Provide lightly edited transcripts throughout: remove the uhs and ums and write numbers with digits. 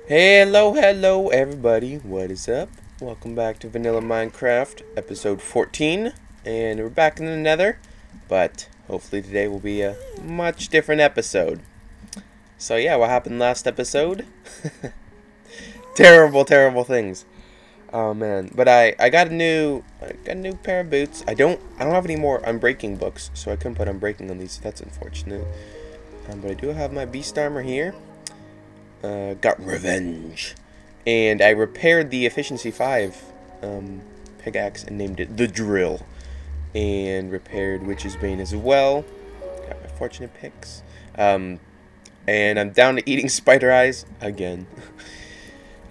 Hello everybody, what is up? Welcome back to Vanilla Minecraft, episode 14, and we're back in the nether, but hopefully today will be a much different episode. So yeah, what happened last episode? Terrible things. Oh man, but I got a new pair of boots. I don't have any more unbreaking books, so I couldn't put unbreaking on these, so that's unfortunate. But I do have my beast armor here. Got revenge, and I repaired the efficiency 5 pickaxe and named it the drill, and repaired Witch's Bane as well. Got my fortunate picks, and I'm down to eating spider eyes again.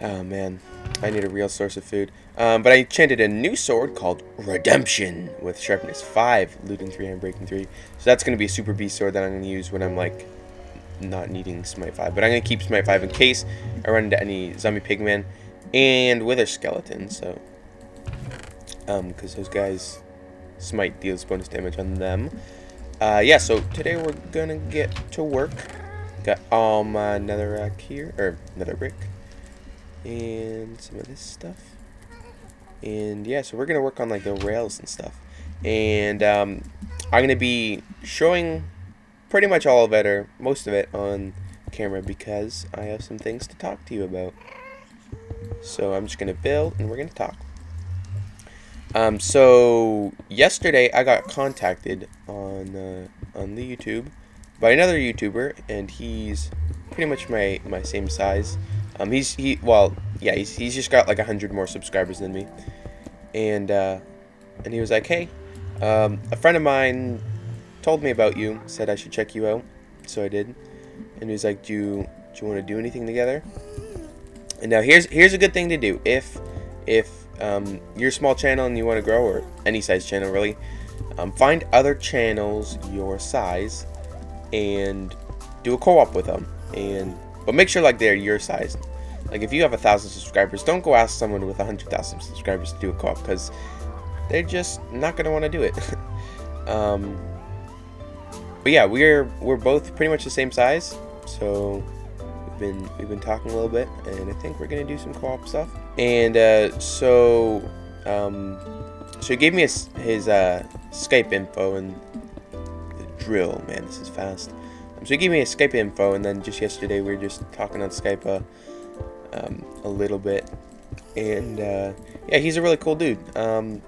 Oh man, I need a real source of food. But I enchanted a new sword called Redemption with sharpness 5, looting 3, and breaking 3. So that's gonna be a super beast sword that I'm gonna use when I'm like not needing smite 5, but I'm gonna keep smite 5 in case I run into any zombie pigmen and wither skeletons. So because those guys smite deals bonus damage on them. Yeah, so today we're gonna get to work. Got all my netherrack here, or nether brick, and some of this stuff. And yeah, so we're gonna work on like the rails and stuff, and I'm gonna be showing pretty much all of it, or most of it, on camera because I have some things to talk to you about. So I'm just gonna build and we're gonna talk. So yesterday I got contacted on the YouTube by another YouTuber, and he's pretty much my same size. He's just got like 100 more subscribers than me, and he was like, hey, a friend of mine told me about you, said I should check you out, so I did. And he was like, do you want to do anything together? And now here's a good thing to do if you're a small channel and you want to grow, or any size channel really. Find other channels your size and do a co-op with them, but make sure like they're your size. Like if you have 1,000 subscribers, don't go ask someone with 100,000 subscribers to do a co-op, because they're just not gonna want to do it. But yeah, we're both pretty much the same size, so we've been talking a little bit, and I think we're gonna do some co-op stuff. And so he gave me his Skype info and the drill. Man, this is fast. So he gave me his Skype info, and then just yesterday we were just talking on Skype a little bit, and yeah, he's a really cool dude.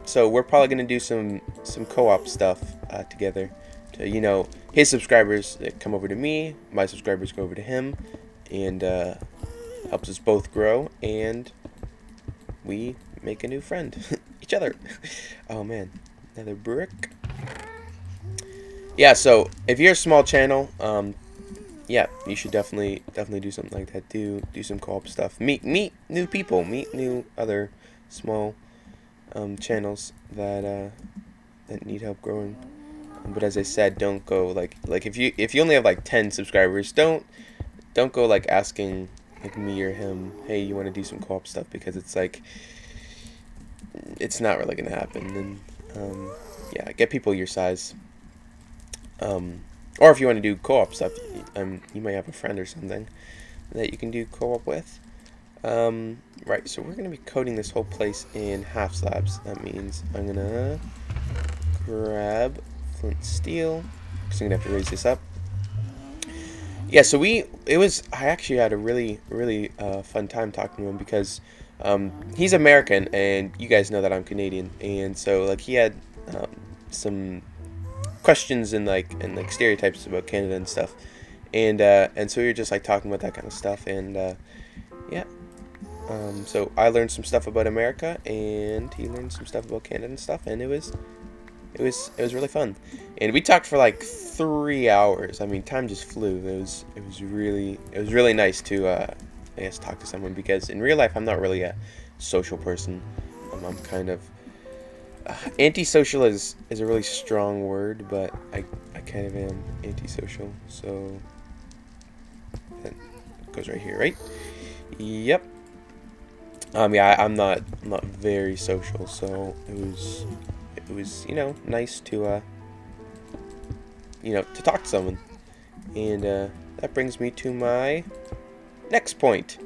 So we're probably gonna do some co-op stuff together. To, you know, his subscribers that come over to me, my subscribers go over to him, and helps us both grow, and we make a new friend. Each other. Oh man, another brick. Yeah, so if you're a small channel, yeah, you should definitely do something like that. Do some co-op stuff. Meet new people. Meet new other small channels that need help growing. But as I said, don't go like if you only have like 10 subscribers, don't go like asking like me or him, hey, you want to do some co-op stuff, because it's like it's not really gonna happen. And yeah, get people your size. Or if you want to do co-op stuff, you might have a friend or something that you can do co-op with. Right, so we're gonna be coating this whole place in half slabs. That means I'm gonna grab flint steel, because I'm gonna have to raise this up. Yeah, so I actually had a really fun time talking to him, because he's American, and you guys know that I'm Canadian, and so like he had some questions and like stereotypes about Canada and stuff, and so we were just like talking about that kind of stuff, and yeah, so I learned some stuff about America, and he learned some stuff about Canada and stuff, and it was really fun, and we talked for like 3 hours. I mean, time just flew. It was really nice to I guess talk to someone, because in real life I'm not really a social person. I'm kind of antisocial is a really strong word, but I kind of am antisocial. So that goes right here, right? Yep. Yeah, I'm not very social, so it was nice to to talk to someone. And that brings me to my next point.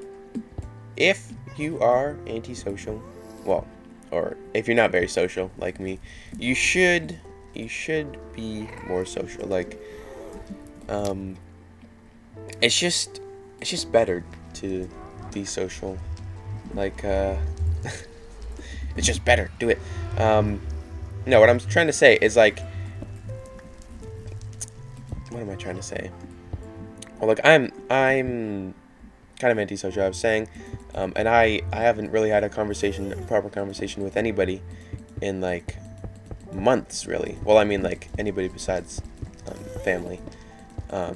if you are antisocial, well, or if you're not very social like me, you should be more social. Like, it's just better to be social. Like, it's just better. Do it. No, what I'm trying to say is, like, what am I trying to say? Well, like, I'm kind of antisocial, I was saying, and I haven't really had a proper conversation with anybody in, like, months, really. Well, I mean, like, anybody besides family.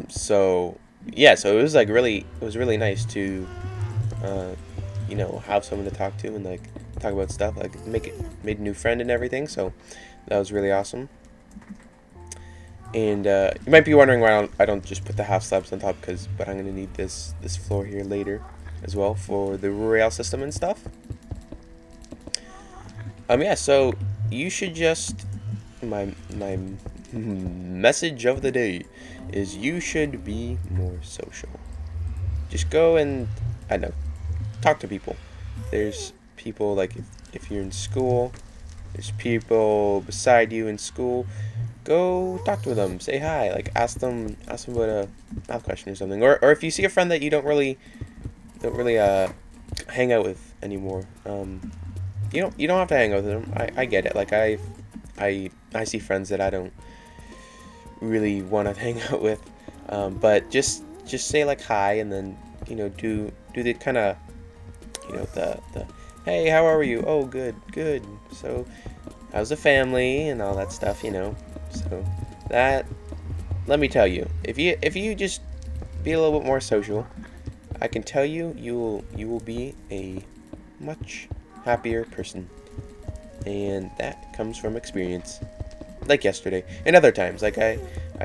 So yeah, so it was like it was really nice to you know, have someone to talk to and like talk about stuff, like made a new friend and everything. So that was really awesome. And you might be wondering why I don't just put the half slabs on top, but I'm gonna need this floor here later as well for the rail system and stuff. Yeah, so you should just my message of the day is you should be more social. Just go and, I don't know, talk to people. There's people, like, if you're in school, there's people beside you in school. Go talk to them, say hi, like ask them about a math question or something. Or if you see a friend that you don't really hang out with anymore, you don't have to hang out with them. I get it. Like, I see friends that I don't really want to hang out with, but just say like hi, and then, you know, do the kind of, you know, the hey, how are you? Oh, good. So how's the family and all that stuff, you know? So that, let me tell you, if you just be a little bit more social, I can tell you you will be a much happier person, and that comes from experience. Like yesterday and other times. Like I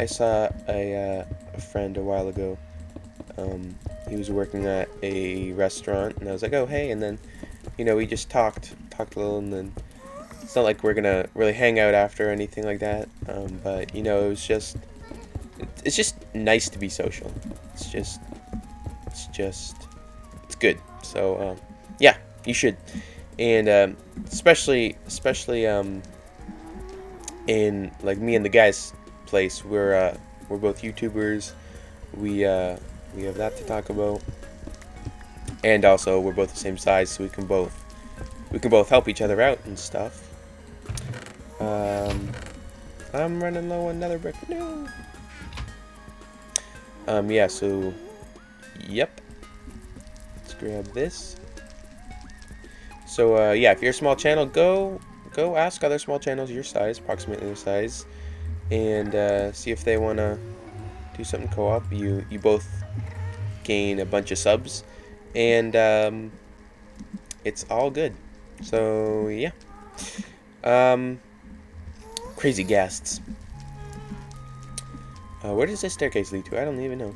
saw a friend a while ago. He was working at a restaurant, and I was like, oh hey, and then, you know, we just talked a little, and then it's not like we're gonna really hang out after or anything like that. But you know, it's just nice to be social. It's good. So yeah, you should, and especially in, like, me and the guys' place, we're both YouTubers. We have that to talk about, and also we're both the same size, so we can both help each other out and stuff. I'm running low on another brick. No. Yeah. So, yep. Let's grab this. So yeah, if you're a small channel, go ask other small channels your size, approximately your size, and see if they want to do something co-op. You both gain a bunch of subs, and it's all good. So yeah. Crazy guests. Where does this staircase lead to? I don't even know.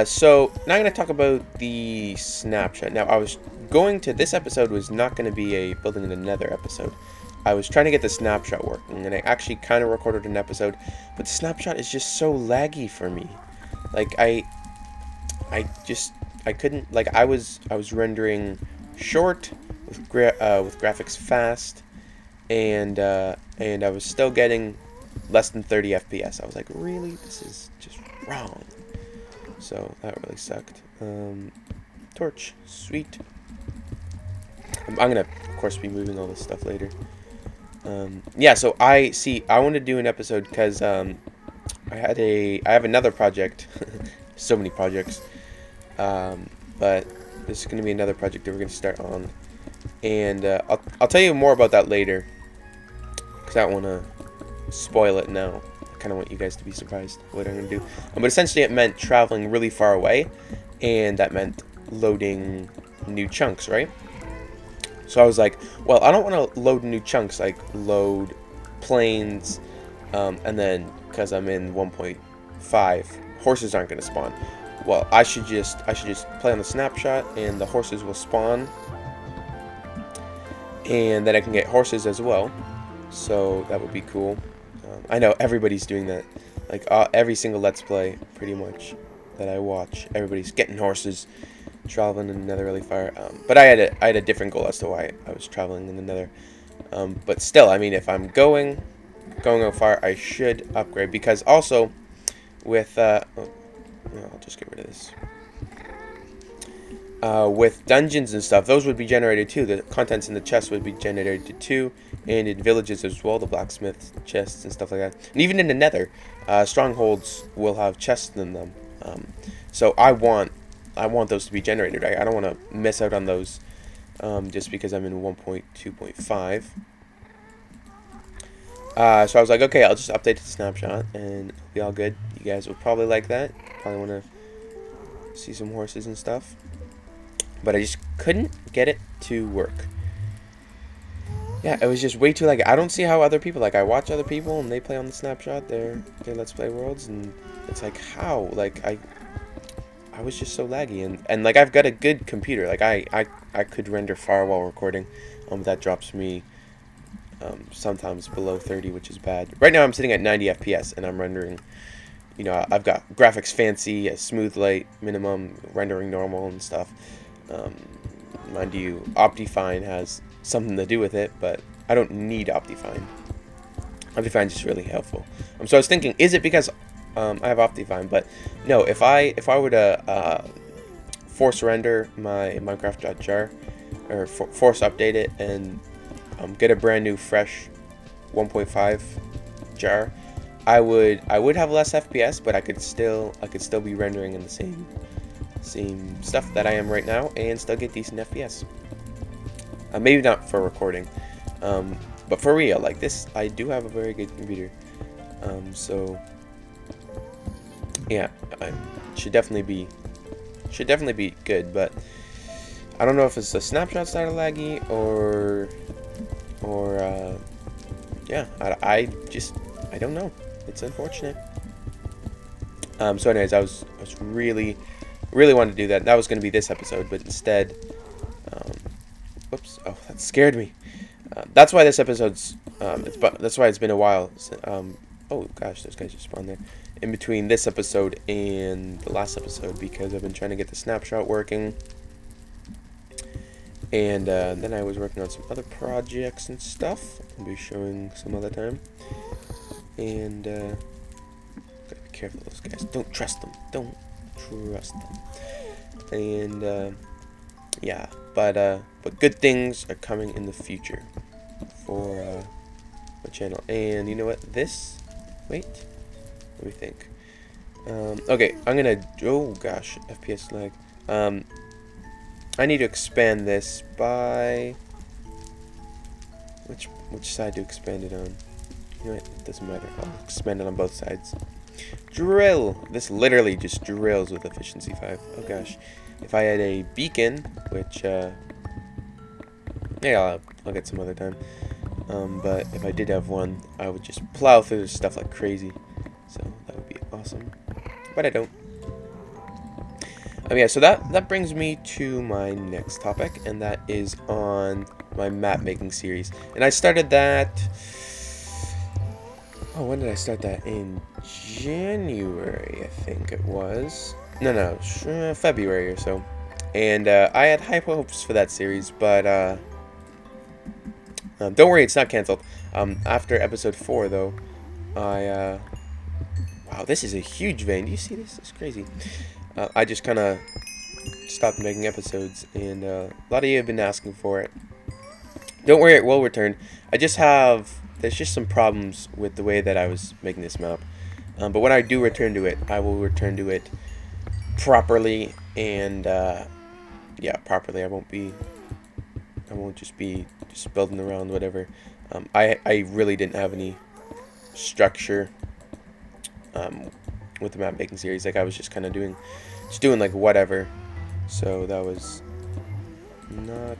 So now I'm going to talk about the snapshot. Now, this episode was not going to be a building in another episode. I was trying to get the snapshot working, and I actually kind of recorded an episode, but the snapshot is just so laggy for me. Like, I couldn't, like, I was rendering short with graphics fast, and I was still getting less than 30 FPS. I was like, really? This is just wrong. So that really sucked. Torch, sweet. I'm gonna, of course, be moving all this stuff later. Yeah, so I wanted to do an episode because I have another project. So many projects, but this is gonna be another project that we're gonna start on, and I'll tell you more about that later, because I don't want to spoil it now. I kind of want you guys to be surprised what I'm gonna do. But essentially, it meant traveling really far away, and that meant loading new chunks, right? So I was like, well, I don't want to load new chunks, like load planes, and then, because I'm in 1.5, horses aren't going to spawn. Well, I should just play on the snapshot, and the horses will spawn, and then I can get horses as well. So that would be cool. I know everybody's doing that. Like, every single Let's Play, pretty much, that I watch, everybody's getting horses. traveling in the nether really far. But I had a different goal as to why I was traveling in the nether. But still, I mean, if I'm going out far, I should upgrade, because also with oh, I'll just get rid of this. With dungeons and stuff, those would be generated too. The contents in the chest would be generated too, and in villages as well, the blacksmith chests and stuff like that. And even in the nether, strongholds will have chests in them. So I want those to be generated. I don't want to miss out on those just because I'm in 1.2.5. So I was like, okay, I'll just update the snapshot and it'll be all good. You guys will probably like that. Probably want to see some horses and stuff. But I just couldn't get it to work. Yeah, it was just way too like, I don't see how other people, like I watch other people and they play on the snapshot, their Let's Play worlds, and it's like, how? Like I was just so laggy, and like I've got a good computer. Like I could render far while recording. That drops me sometimes below 30, which is bad. Right now I'm sitting at 90 FPS and I'm rendering, you know, I've got graphics fancy, a smooth light minimum, rendering normal and stuff. Mind you, Optifine has something to do with it, but I don't need Optifine. Optifine is just really helpful. So I was thinking, is it because I have Optifine? But no, if I were to force render my Minecraft.jar, or force update it and get a brand new fresh 1.5 jar, I would have less FPS, but I could still be rendering in the same stuff that I am right now and still get decent FPS. Maybe not for recording, but for real, like this, I do have a very good computer. So yeah, I should definitely be good, but I don't know if it's the snapshots that are laggy or yeah, I don't know. It's unfortunate. So anyways, I was really wanted to do that. That was going to be this episode, but instead, whoops, oh, that scared me. That's why this episode's, that's why it's been a while. Oh gosh, those guys just spawned there. In between this episode and the last episode, because I've been trying to get the snapshot working. And then I was working on some other projects and stuff. I'll be showing some other time. And, gotta be careful of those guys. Don't trust them. Don't trust them. And yeah, but good things are coming in the future for my channel. And you know what, wait, let me think. Okay, I'm gonna, oh gosh, FPS lag. I need to expand this by which side to expand it on. You know what, it doesn't matter, I'll expand it on both sides. Drill! This literally just drills with efficiency 5. Oh gosh. If I had a beacon, which, yeah, I'll get some other time. But if I did have one, I would just plow through this stuff like crazy. So that would be awesome. But I don't. Yeah, so that brings me to my next topic, and that is on my map making series. And I started that. Oh, when did I start that? In January, I think it was. No, February or so. And I had high hopes for that series, but don't worry, it's not canceled. After episode 4, though, wow, this is a huge vein. Do you see this? It's crazy. I just kind of stopped making episodes, and a lot of you have been asking for it. Don't worry, it will return. There's just some problems with the way that I was making this map. But when I do return to it, I will return to it properly, and yeah, properly. I won't just be building around whatever. I really didn't have any structure with the map making series. Like I was just kind of doing like whatever. So that was not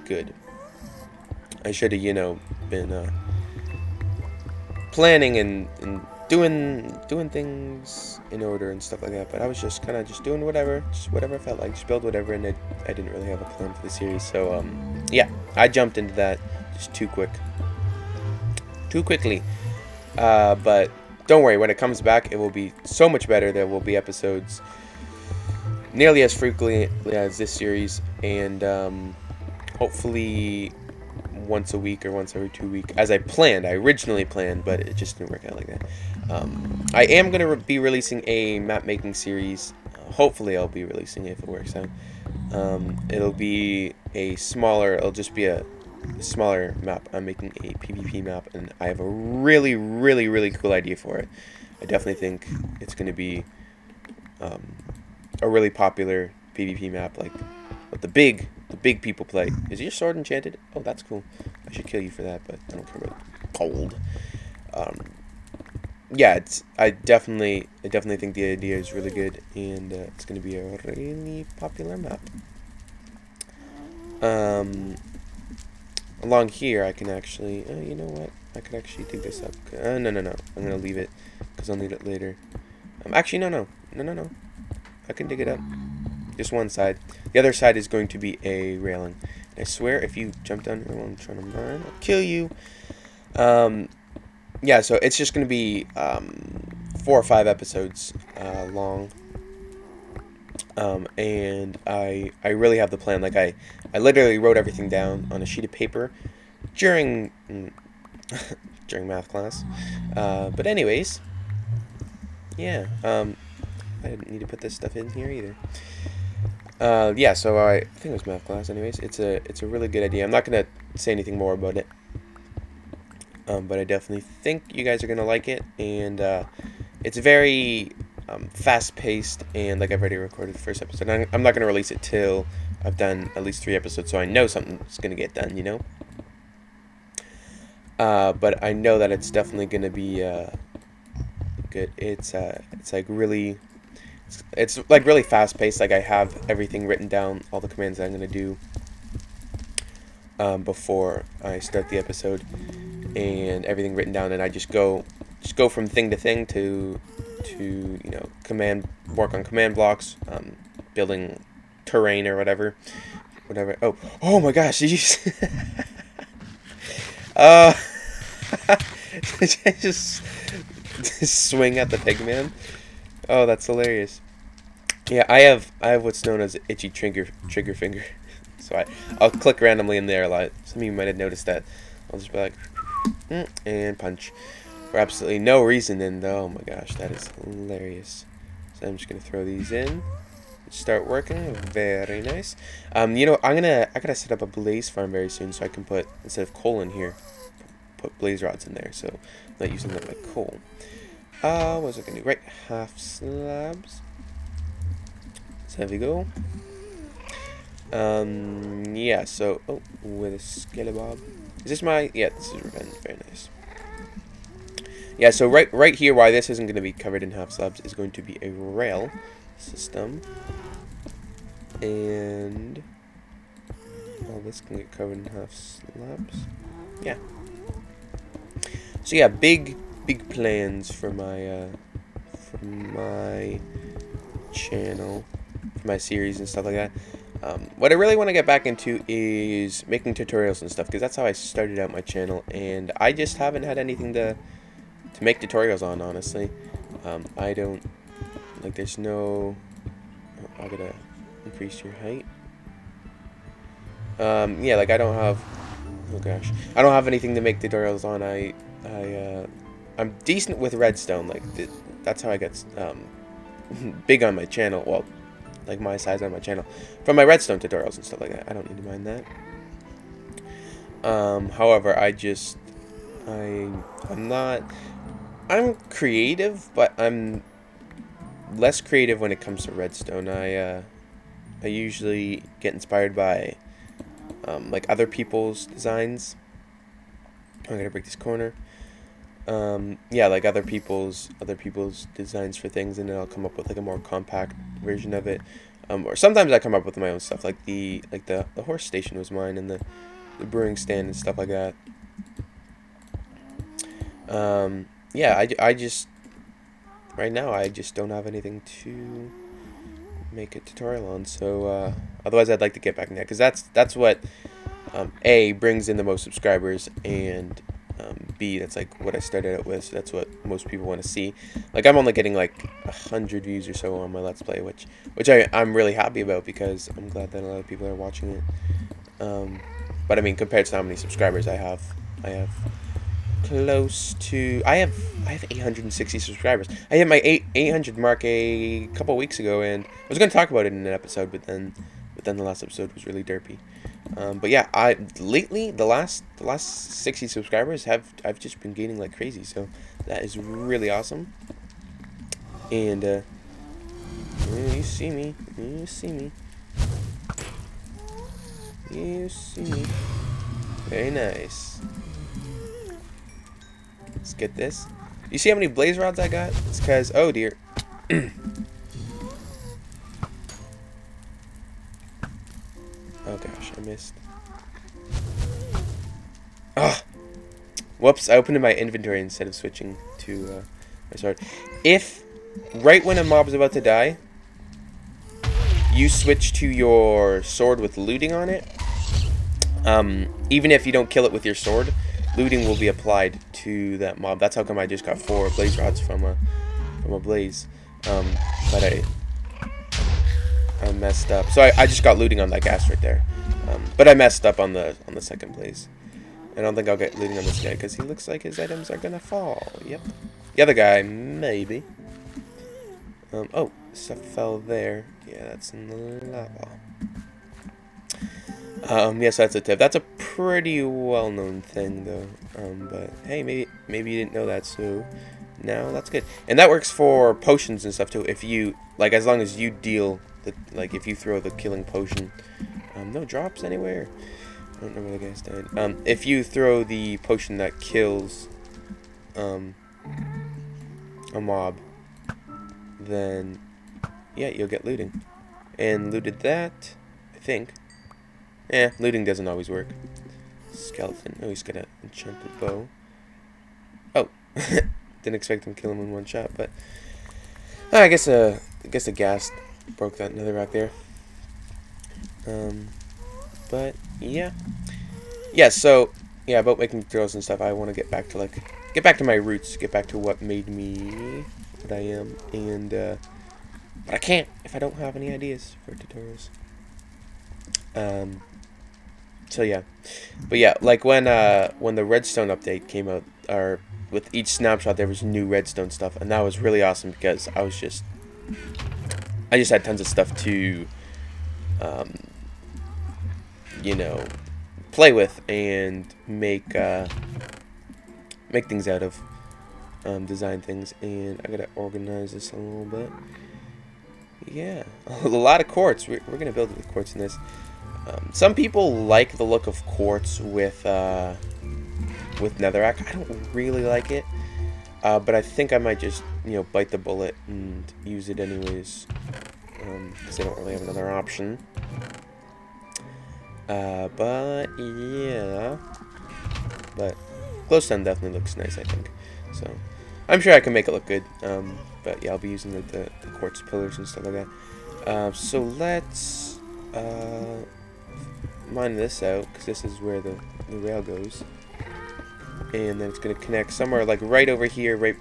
good. I should have, you know, been planning and doing things in order and stuff like that. But I was just kind of doing whatever I felt like, just build whatever, and I didn't really have a plan for the series. So yeah, I jumped into that just too quickly. But don't worry, when it comes back, it will be so much better. There will be episodes nearly as frequently as this series, and hopefully once a week or once every 2 weeks, as I planned. I originally planned, but it just didn't work out like that. I am going to be releasing a map making series. Hopefully I'll be releasing it if it works out. It'll be a smaller, it'll just be a smaller map. I'm making a PvP map, and I have a really, really, really cool idea for it. I definitely think it's going to be a really popular PvP map, like what the big people play. Is your sword enchanted? Oh, that's cool. I should kill you for that, but I don't care about cold. Yeah, I definitely think the idea is really good, and it's going to be a really popular map. Along here, I can actually, you know what? I could actually dig this up. No. I'm going to leave it, because I'll need it later. Actually, no. I can dig it up. Just one side. The other side is going to be a railing. And I swear, if you jump down here while I'm trying to mine, I'll kill you. Yeah, so it's just going to be 4 or 5 episodes long. And I really have the plan. Like, I literally wrote everything down on a sheet of paper during during math class. But anyways, yeah. I didn't need to put this stuff in here either. Yeah, so I think it was math class. Anyways, it's a really good idea. I'm not gonna say anything more about it. But I definitely think you guys are gonna like it, and it's very fast-paced, and like I've already recorded the first episode. I'm not gonna release it till I've done at least 3 episodes, so I know something's gonna get done, you know. But I know that it's definitely gonna be good. It's like really, it's like really fast-paced. Like I have everything written down, all the commands that I'm gonna do before I start the episode, and everything written down, and I just go from thing to thing to you know, work on command blocks, building terrain or whatever. Oh my gosh, did you just swing at the pigman? Oh, that's hilarious. Yeah, I have what's known as itchy trigger finger. So I'll click randomly in there a lot. Some of you might have noticed that. I'll just be like, and punch for absolutely no reason. And oh my gosh, that is hilarious. So I'm just gonna throw these in, start working. Very nice. You know, I gotta set up a blaze farm very soon, so I can put, instead of coal in here, put blaze rods in there. So I'm not using that like coal. What was I gonna do? Right, half slabs. So there we go. Yeah, so, with a skeleton. Is this my, yeah, this is revenge, very nice. Yeah, so right here, why this isn't going to be covered in half slabs, is going to be a rail system. And all this can get covered in half slabs. Yeah. So yeah, big plans for my channel, for my series and stuff like that. What I really want to get back into is making tutorials and stuff, because that's how I started out my channel, and I just haven't had anything to make tutorials on, honestly. I don't, like, there's no, I gotta increase your height. Yeah, like, I don't have, oh gosh, I don't have anything to make tutorials on. I'm decent with redstone, like, that's how I got big on my channel. Well, like my size on my channel, from my redstone tutorials and stuff like that. I don't need to mind that. However, I'm creative, but I'm less creative when it comes to redstone. I usually get inspired by like other people's designs. I'm gonna break this corner. Yeah, like other people's designs for things, and then I'll come up with like a more compact version of it. Or sometimes I come up with my own stuff, like the horse station was mine, and the brewing stand and stuff like that. Yeah, I just right now I just don't have anything to make a tutorial on. So otherwise, I'd like to get back in that, because that's what brings in the most subscribers, and B. That's like what I started out with, so that's what most people want to see. Like I'm only getting like 100 views or so on my Let's Play, which I'm really happy about because I'm glad that a lot of people are watching it. But I mean, compared to how many subscribers I have close to I have 860 subscribers. I hit my 800 mark a couple weeks ago, and I was going to talk about it in an episode, but then the last episode was really derpy. But yeah, lately the last 60 subscribers I've just been gaining like crazy, so that is really awesome. And you see me, you see me, you see me. Very nice. Let's get this. You see how many blaze rods I got? It's because, oh dear. Oh gosh, I missed. Ah! Whoops, I opened in my inventory instead of switching to my sword. If, right when a mob is about to die, you switch to your sword with looting on it, even if you don't kill it with your sword, looting will be applied to that mob. That's how come I just got 4 blaze rods from a blaze. But I messed up. So I just got looting on that gas right there. But I messed up on the second blaze. I don't think I'll get looting on this guy because he looks like his items are gonna fall. Yep. The other guy, maybe. Oh, stuff fell there. Yeah, that's in the lava. Yes, that's a tip. That's a pretty well-known thing, though. But hey, maybe you didn't know that, so now that's good. And that works for potions and stuff too. If you like, as long as you deal like if you throw the killing potion, no drops anywhere. I don't know where the guy's died. If you throw the potion that kills a mob, then yeah, you'll get looting. And looted that, I think. Looting doesn't always work. Skeleton. Oh, he's got an enchanted bow. Oh, didn't expect him to kill him in one shot, but I guess the gas broke that netherrack there. But yeah. So yeah, about making tutorials and stuff, I want to get back to my roots, get back to what made me what I am, and but I can't if I don't have any ideas for tutorials. So yeah, but yeah, like when the redstone update came out, or with each snapshot there was new redstone stuff, and that was really awesome because I just had tons of stuff to you know, play with and make things out of, design things. And I gotta organize this a little bit. Yeah, a lot of quartz. We're gonna build it with quartz in this. Some people like the look of quartz with netherrack. I don't really like it, but I think I might just bite the bullet and use it anyways, because I don't really have another option. But yeah, but glowstone definitely looks nice, I think. So I'm sure I can make it look good. But yeah, I'll be using the quartz pillars and stuff like that. So let's mine this out, because this is where the rail goes, and then it's gonna connect somewhere like right over here, right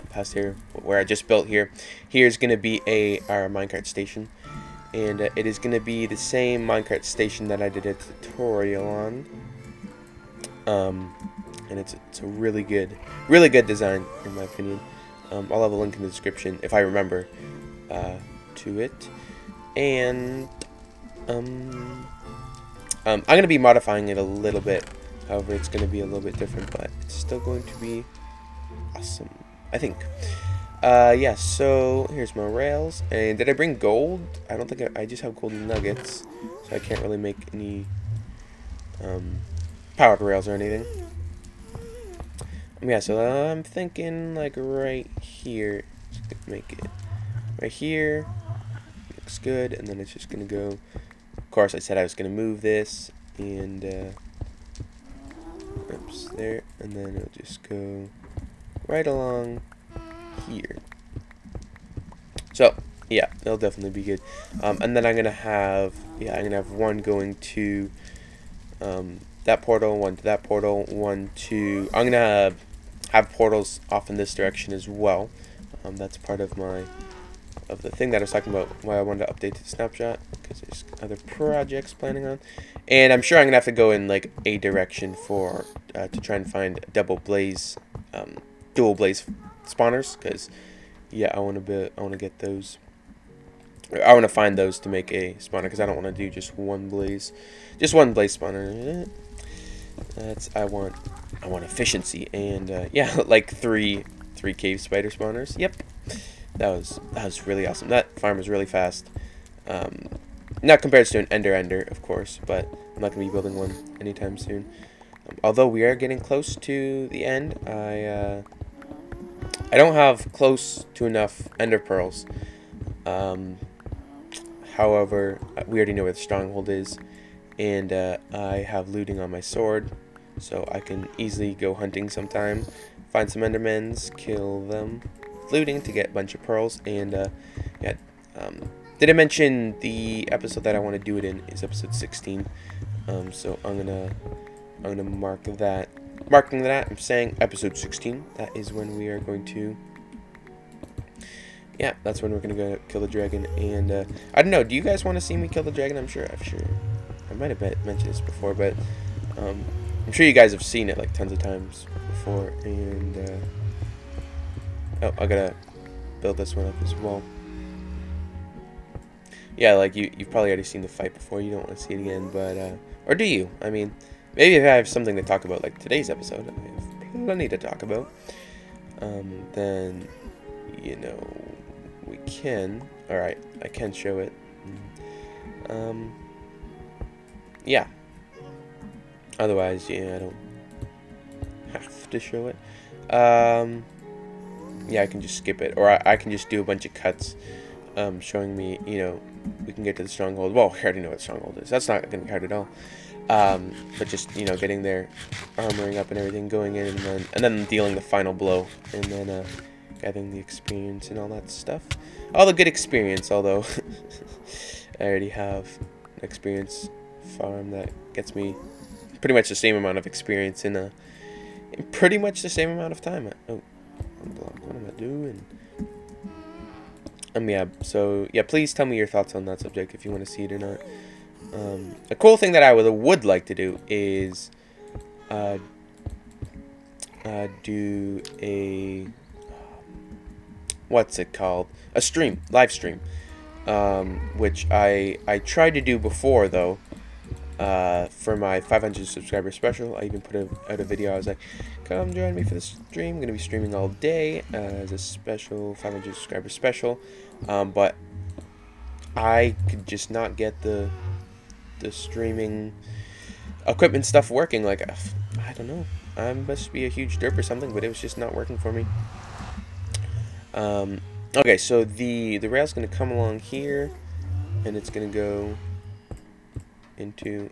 past here, where I just built here. Here's gonna be our minecart station. And it is going to be the same minecart station that I did a tutorial on. And it's a really good design, in my opinion. I'll have a link in the description, if I remember, to it. And I'm going to be modifying it a little bit. However, it's going to be a little bit different, but it's still going to be awesome, I think. Yeah, so here's my rails. And did I bring gold? I don't think I just have golden nuggets, so I can't really make any powered rails or anything. Yeah, so I'm thinking like right here. Just gonna make it right here. Looks good, and then it's just gonna go. Of course, I said I was gonna move this, and oops, there, and then it'll just go right along here. So yeah, it'll definitely be good. And then I'm gonna have one going to that portal, one to that portal, one to... I'm gonna have portals off in this direction as well. That's part of the thing that I was talking about, why I wanted to update the snapshot, because there's other projects planning on. And I'm sure I'm gonna have to go in like a direction for to try and find dual blaze spawners, because yeah, I want to get those. I want to find those to make a spawner, because I don't want to do just one blaze spawner. I want efficiency, and yeah, like three cave spider spawners. Yep, that was really awesome. That farm was really fast. Not compared to an ender, of course, but I'm not gonna be building one anytime soon. Although we are getting close to the end, I don't have close to enough ender pearls. However, we already know where the stronghold is, and I have looting on my sword, so I can easily go hunting sometime, find some endermens, kill them, looting to get a bunch of pearls, and yeah. Did I mention the episode that I want to do it in is episode 16? So I'm gonna mark that. Marking that, I'm saying episode 16. That is when we are going to. Yeah, that's when we're gonna go kill the dragon. And I don't know. Do you guys want to see me kill the dragon? I'm sure. I might have mentioned this before, but I'm sure you guys have seen it like tons of times before. And oh, I gotta build this one up as well. Yeah, like you've probably already seen the fight before. You don't want to see it again, but or do you? I mean, maybe if I have something to talk about, like today's episode, I have plenty to talk about. Then you know we can. All right, I can show it. Yeah. Otherwise, yeah, I don't have to show it. Yeah, I can just skip it, or I can just do a bunch of cuts, showing me, you know, we can get to the stronghold. Well, we already know what the stronghold is. That's not gonna be hard at all. But just, you know, getting there, armoring up and everything, going in, and then dealing the final blow, and then getting the experience and all that stuff. All the good experience, although I already have an experience farm that gets me pretty much the same amount of experience in pretty much the same amount of time. Oh, what am I doing? Yeah, so yeah, please tell me your thoughts on that subject if you want to see it or not. A cool thing that I would like to do is do a, what's it called? A stream, live stream, which I tried to do before though. For my 500 subscriber special, I even put out a video. I was like, come join me for the stream. I'm going to be streaming all day as a special 500 subscriber special. But I could just not get the streaming equipment stuff working. Like, I don't know. I must be a huge derp or something, but it was just not working for me. Okay, so the rail's going to come along here, and it's going to go into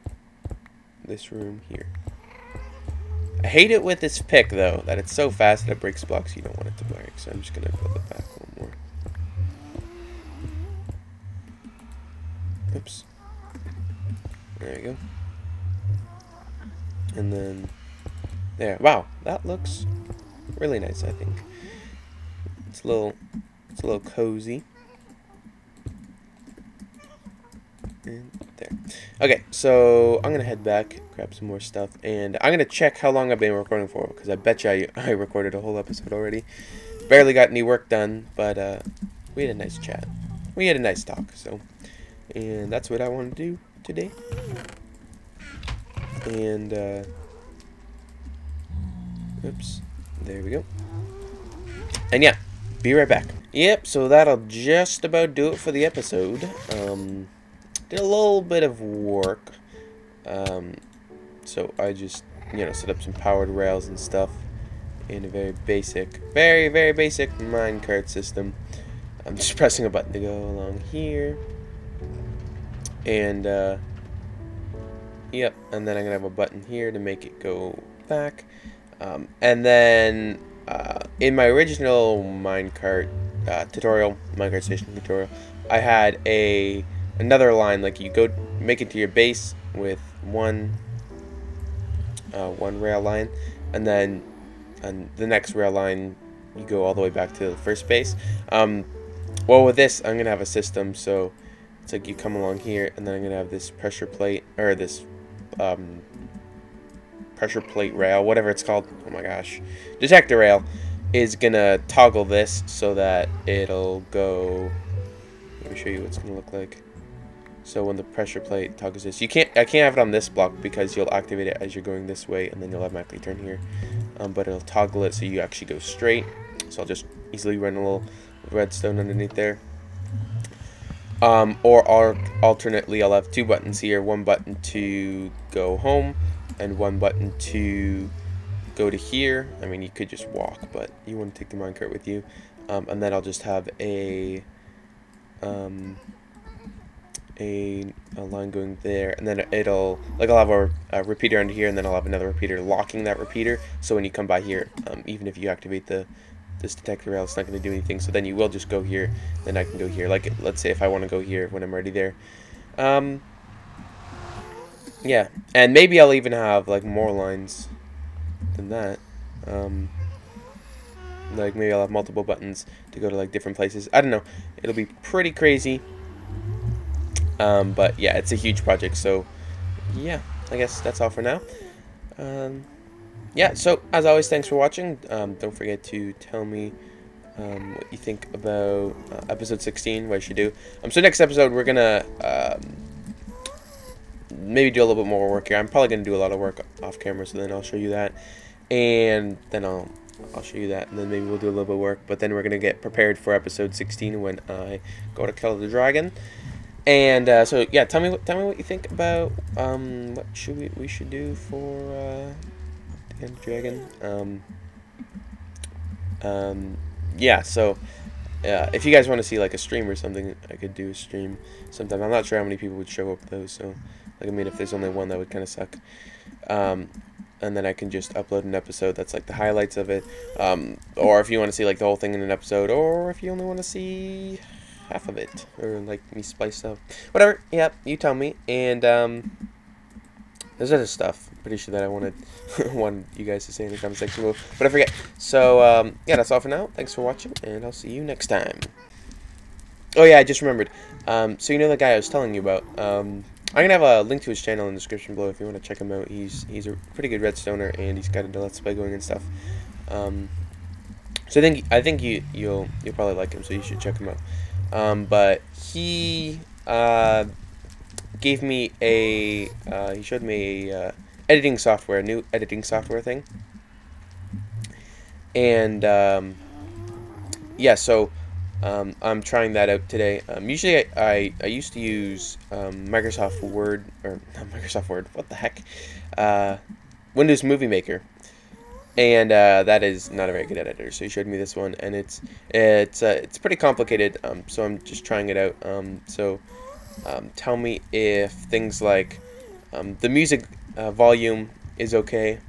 this room here. I hate it with this pick though, that it's so fast that it breaks blocks you don't want it to break, so I'm just gonna build it back a little more. Oops. There we go. And then there. Wow, that looks really nice, I think. It's a little cozy. And there. Okay, so I'm gonna head back, grab some more stuff, and I'm gonna check how long I've been recording for, because I bet you I recorded a whole episode already. Barely got any work done, but we had a nice chat. We had a nice talk, so, and that's what I want to do today. And oops, there we go. And yeah, be right back. Yep, so that'll just about do it for the episode. Did a little bit of work, so I just, you know, set up some powered rails and stuff in a very basic minecart system. I'm just pressing a button to go along here, and yep, and then I'm gonna have a button here to make it go back, and then in my original minecart minecart station tutorial, I had another line, like you go make it to your base with one one rail line, and then on the next rail line you go all the way back to the first base. Well, with this I'm gonna have a system, so it's like you come along here, and then I'm gonna have this pressure plate, or this pressure plate rail, whatever it's called. Oh my gosh, detector rail is gonna toggle this so that it'll go. Let me show you what it's gonna look like. So when the pressure plate toggles this, I can't have it on this block because you'll activate it as you're going this way, and then you'll automatically turn here. But it'll toggle it so you actually go straight. So I'll just easily run a little redstone underneath there. Or alternately, I'll have two buttons here: one button to go home, and one button to go to here. I mean, you could just walk, but you want to take the minecart with you. And then I'll just have a line going there, and then I'll have a repeater under here, and then I'll have another repeater locking that repeater. So when you come by here, even if you activate this detector rail, it's not going to do anything. So then you will just go here, then I can go here. Like, let's say if I want to go here when I'm already there. Yeah, and maybe I'll even have like more lines than that. Like maybe I'll have multiple buttons to go to like different places. I don't know. It'll be pretty crazy. But yeah, it's a huge project. So yeah, I guess that's all for now. Yeah, so as always, thanks for watching. Don't forget to tell me what you think about episode 16, what I should do. So next episode, we're gonna maybe do a little bit more work here. I'm probably gonna do a lot of work off camera, so then I'll show you that, and then I'll show you that, and then maybe we'll do a little bit of work. But then we're gonna get prepared for episode 16 when I go to kill the dragon. And so yeah, tell me what you think about what we should do for the dragon. Yeah, so if you guys want to see like a stream or something, I could do a stream sometime. I'm not sure how many people would show up though, so like, I mean, if there's only one, that would kind of suck. And then I can just upload an episode that's like the highlights of it, or if you want to see like the whole thing in an episode, or if you only want to see half of it, or like me spliced up, whatever. Yeah, you tell me. And there's other stuff I'm pretty sure that I wanted you guys to say in the comment section below, but I forget. So yeah, that's all for now. Thanks for watching, and I'll see you next time. Oh yeah, I just remembered. So you know the guy I was telling you about. I'm gonna have a link to his channel in the description below if you want to check him out. He's a pretty good redstoner, and he's got a Let's Play going and stuff. So I think you'll probably like him, so you should check him out. But he gave me he showed me a editing software, a new editing software thing. And yeah, so I'm trying that out today. Usually I used to use Microsoft Word, or not Microsoft Word, what the heck, Windows Movie Maker, and that is not a very good editor. So he showed me this one, and it's pretty complicated. So I'm just trying it out. So tell me if things like the music volume is okay,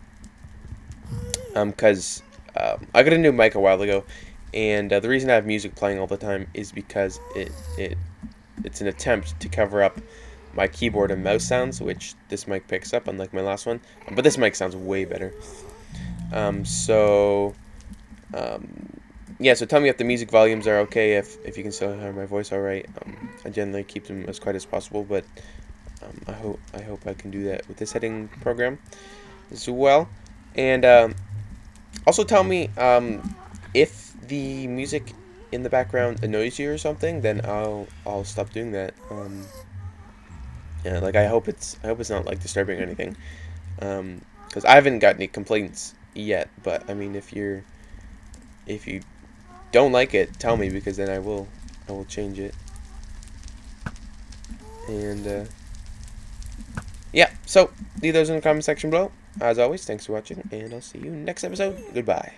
because I got a new mic a while ago. And the reason I have music playing all the time is because it's an attempt to cover up my keyboard and mouse sounds, which this mic picks up, unlike my last one. But this mic sounds way better. Yeah, so tell me if the music volumes are okay, if you can still hear my voice all right. I generally keep them as quiet as possible, but I hope I can do that with this editing program as well. And also tell me if the music in the background annoys you or something, then I'll stop doing that. Yeah, like I hope it's not like disturbing or anything, because I haven't got any complaints yet. But I mean, if you don't like it, tell me, because then I will change it. And yeah, so leave those in the comment section below. As always, thanks for watching, and I'll see you next episode. Goodbye.